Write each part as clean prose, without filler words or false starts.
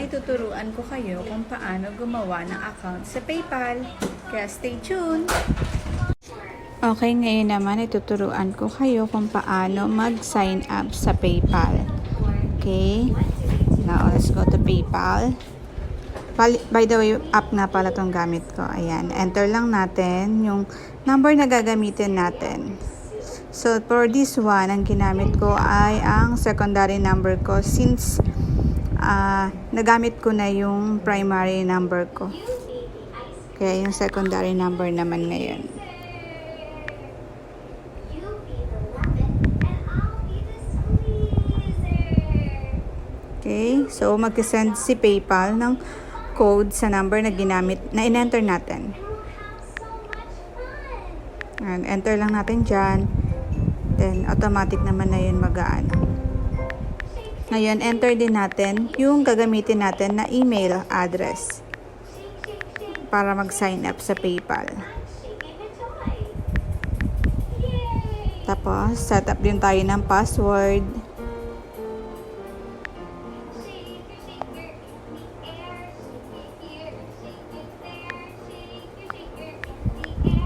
ay tuturuan ko kayo kung paano gumawa ng account sa PayPal. Kaya stay tuned! Okay, ngayon naman ay tuturuan ko kayo kung paano mag-sign up sa PayPal. Okay, now let's go to PayPal. By the way, app nga pala itong gamit ko. Ayan, enter lang natin yung number na gagamitin natin. So, for this one, ang ginamit ko ay ang secondary number ko since nagamit ko na yung primary number ko. Kaya yung secondary number naman ngayon. Okay, so mag-send si PayPal ng code sa number na ginamit, na in-enter natin. And enter lang natin dyan. Then, automatic naman na yun mag-aano. Ngayon, enter din natin yung gagamitin natin na email address para mag-sign up sa PayPal. Tapos, set up din tayo ng password.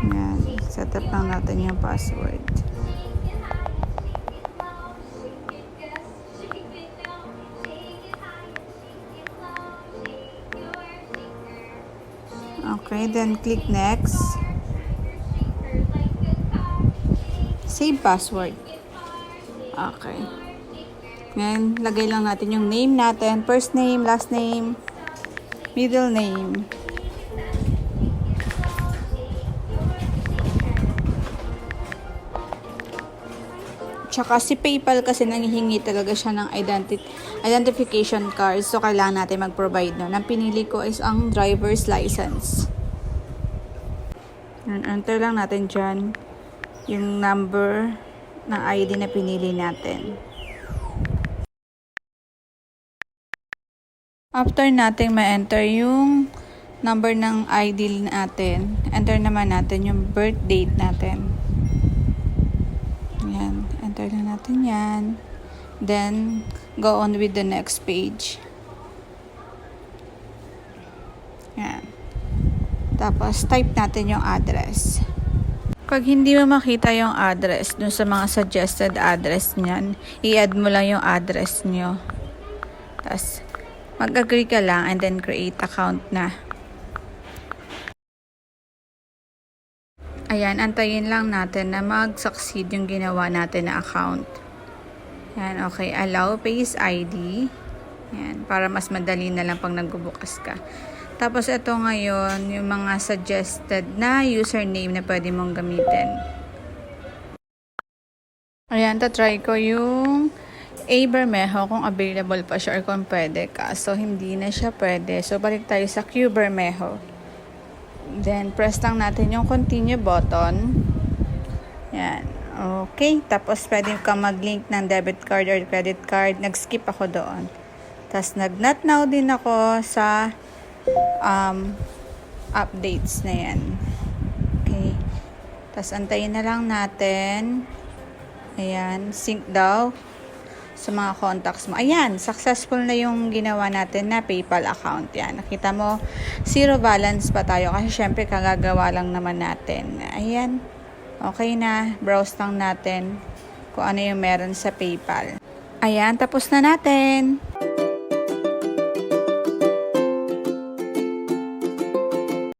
Yan, set up lang natin yung password. Okay, then click next. Save password. Okay. Ngayon, lagay lang natin yung name natin. First name, last name, middle name. Tsaka si PayPal kasi nanghihingi talaga siya ng identification card. So, kailangan natin mag-provide nun. Ang pinili ko is ang driver's license. Enter lang natin dyan yung number ng ID na pinili natin. After natin ma-enter yung number ng ID natin, enter naman natin yung birth date natin. Yan, enter na natin yan. Then, go on with the next page. Yan. Tapos, type natin yung address. Pag hindi mo makita yung address dun sa mga suggested address niyan, i-add mo lang yung address nyo. Tapos, mag-agree ka lang and then create account na. Ayan, antayin lang natin na mag-succeed yung ginawa natin na account. Ayan, okay. Allow Face ID. Ayan, para mas madali na lang pag nagbubukas ka. Tapos, ito ngayon, yung mga suggested na username na pwede mong gamitin. Ayan, try ko yung A. Bermejo kung available pa siya or kung pwede ka. So, hindi na siya pwede. So, balik tayo sa Q. Bermejo. Then, press lang natin yung continue button. Yan. Okay. Tapos, pwede ka mag-link ng debit card or credit card. Nag-skip ako doon. Tapos, nag-not now din ako sa updates na yan. Okay. Tapos, antayin na lang natin. Ayan. Sync daw sa mga contacts mo. Ayan, successful na yung ginawa natin na PayPal account. Yan, nakita mo, zero balance pa tayo kasi syempre kagagawa lang naman natin. Ayan, okay na. Browse lang natin kung ano yung meron sa PayPal. Ayan, tapos na natin.